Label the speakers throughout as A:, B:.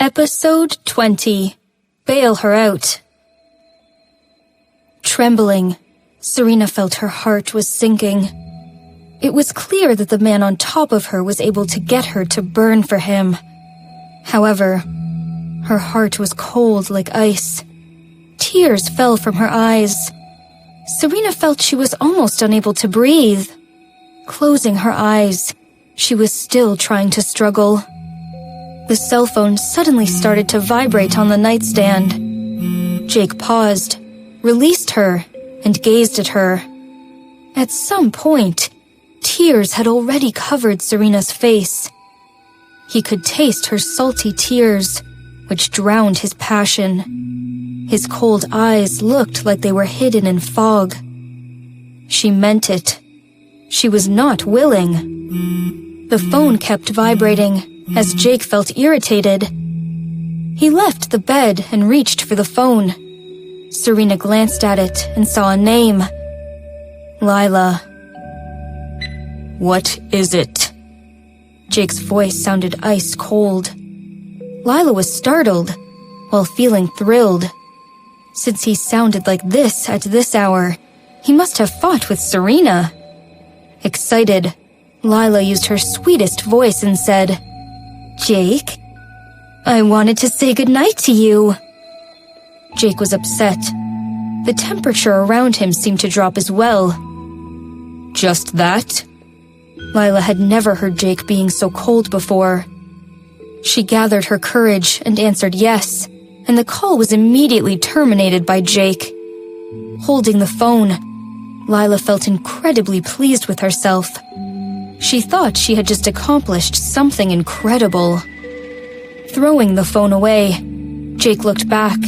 A: Episode 20. Bail her out. Trembling, Serena felt her heart was sinking. It was clear that the man on top of her was able to get her to burn for him. However, her heart was cold like ice. Tears fell from her eyes. Serena felt she was almost unable to breathe. Closing her eyes, she was still trying to struggle. The cell phone suddenly started to vibrate on the nightstand. Jake paused, released her, and gazed at her. At some point, tears had already covered Serena's face. He could taste her salty tears, which drowned his passion. His cold eyes looked like they were hidden in fog. She meant it. She was not willing. The phone kept vibrating as Jake felt irritated. He left the bed and reached for the phone. Serena glanced at it and saw a name. Lila. "What is it?" Jake's voice sounded ice cold. Lila was startled, while feeling thrilled. Since he sounded like this at this hour, he must have fought with Serena. Excited, Lila used her sweetest voice and said, "Jake, I wanted to say goodnight to you." Jake was upset. The temperature around him seemed to drop as well. "Just that?" Lila had never heard Jake being so cold before. She gathered her courage and answered yes, and the call was immediately terminated by Jake. Holding the phone, Lila felt incredibly pleased with herself. She thought she had just accomplished something incredible. Throwing the phone away, Jake looked back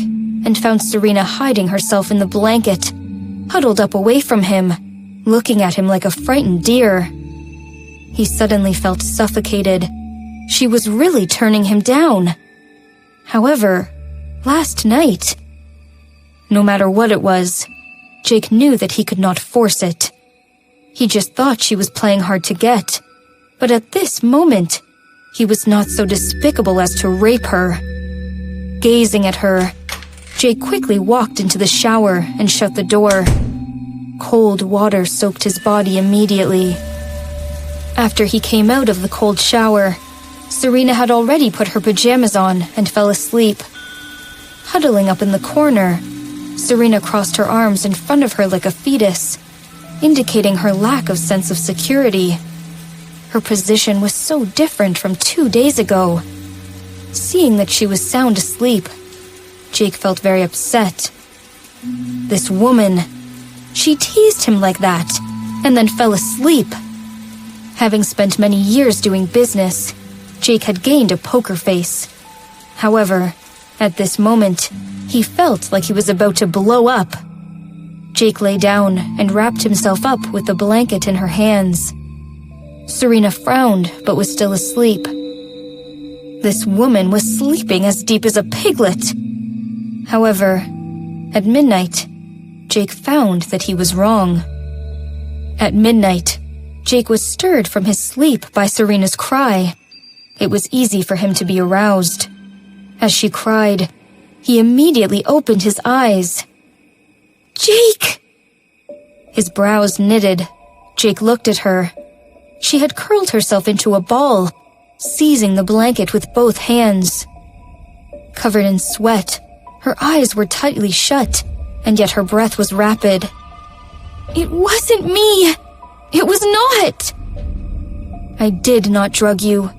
A: and found Serena hiding herself in the blanket, huddled up away from him, looking at him like a frightened deer. He suddenly felt suffocated. She was really turning him down. However, last night, no matter what it was, Jake knew that he could not force it. He just thought she was playing hard to get. But at this moment, he was not so despicable as to rape her. Gazing at her, Jake quickly walked into the shower and shut the door. Cold water soaked his body immediately. After he came out of the cold shower, Serena had already put her pajamas on and fell asleep. Huddling up in the corner, Serena crossed her arms in front of her like a fetus, indicating her lack of sense of security. Her position was so different from 2 days ago. Seeing that she was sound asleep, Jake felt very upset. This woman, she teased him like that, and then fell asleep. Having spent many years doing business, Jake had gained a poker face. However, at this moment, he felt like he was about to blow up. Jake lay down and wrapped himself up with the blanket in her hands. Serena frowned but was still asleep. This woman was sleeping as deep as a piglet. However, at midnight, Jake found that he was wrong. At midnight, Jake was stirred from his sleep by Serena's cry. It was easy for him to be aroused. As she cried, he immediately opened his eyes. "Jake!" His brows knitted. Jake looked at her. She had curled herself into a ball, seizing the blanket with both hands. Covered in sweat, her eyes were tightly shut, and yet her breath was rapid. "It wasn't me! It was not! I did not drug you.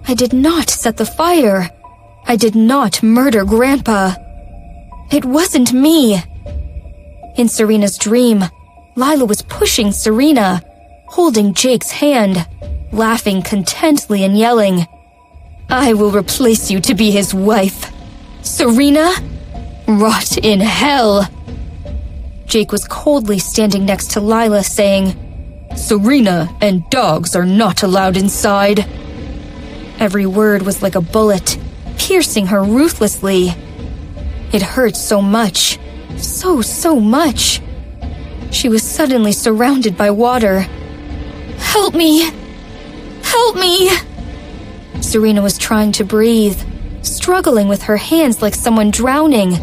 A: I did not set the fire. I did not murder Grandpa. It wasn't me." In Serena's dream, Lila was pushing Serena, holding Jake's hand, laughing contently and yelling, "I will replace you to be his wife. Serena, rot in hell." Jake was coldly standing next to Lila saying, "Serena and dogs are not allowed inside." Every word was like a bullet, piercing her ruthlessly. It hurt so much. So much. She was suddenly surrounded by water. "Help me! Help me!" Serena was trying to breathe, struggling with her hands like someone drowning,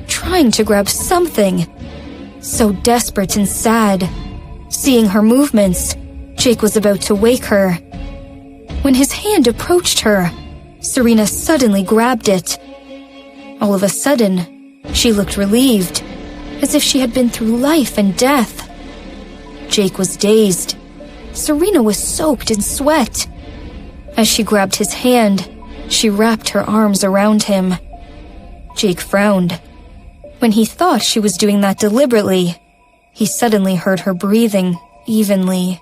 A: trying to grab something. So desperate and sad. Seeing her movements, Jake was about to wake her. When his hand approached her, Serena suddenly grabbed it. All of a sudden, she looked relieved, as if she had been through life and death. Jake was dazed. Serena was soaked in sweat. As she grabbed his hand, she wrapped her arms around him. Jake frowned. When he thought she was doing that deliberately, he suddenly heard her breathing evenly.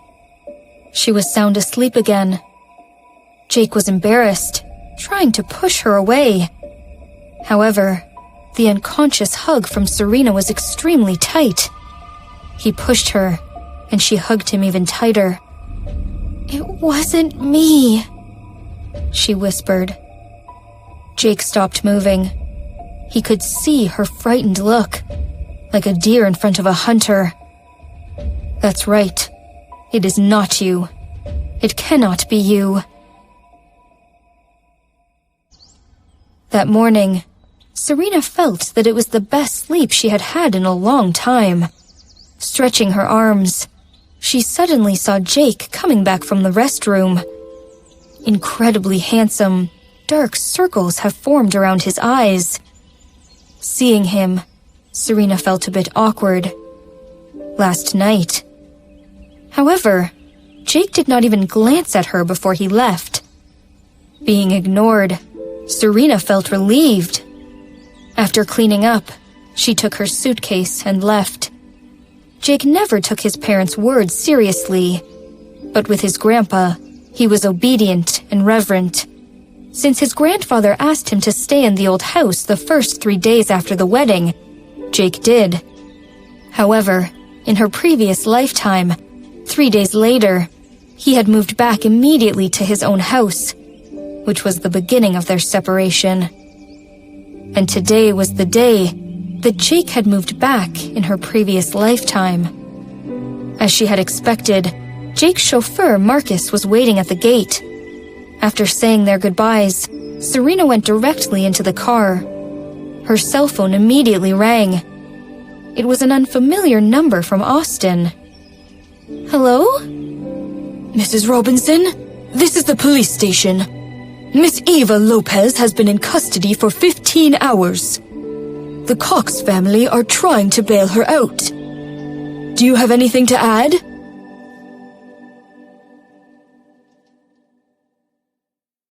A: She was sound asleep again. Jake was embarrassed, trying to push her away. However, the unconscious hug from Serena was extremely tight. He pushed her, and she hugged him even tighter. "It wasn't me," she whispered. Jake stopped moving. He could see her frightened look, like a deer in front of a hunter. "That's right. It is not you. It cannot be you." That morning, Serena felt that it was the best sleep she had had in a long time. Stretching her arms, she suddenly saw Jake coming back from the restroom. Incredibly handsome, dark circles have formed around his eyes. Seeing him, Serena felt a bit awkward. Last night. However, Jake did not even glance at her before he left. Being ignored, Serena felt relieved. After cleaning up, she took her suitcase and left. Jake never took his parents' words seriously, but with his grandpa, he was obedient and reverent. Since his grandfather asked him to stay in the old house the first 3 days after the wedding, Jake did. However, in her previous lifetime, 3 days later, he had moved back immediately to his own house, which was the beginning of their separation. And today was the day that Jake had moved back in her previous lifetime. As she had expected, Jake's chauffeur, Marcus, was waiting at the gate. After saying their goodbyes, Serena went directly into the car. Her cell phone immediately rang. It was an unfamiliar number from Austin. "Hello?"
B: "Mrs. Robinson, this is the police station. Miss Eva Lopez has been in custody for 15 hours. The Cox family are trying to bail her out. Do you have anything to add?"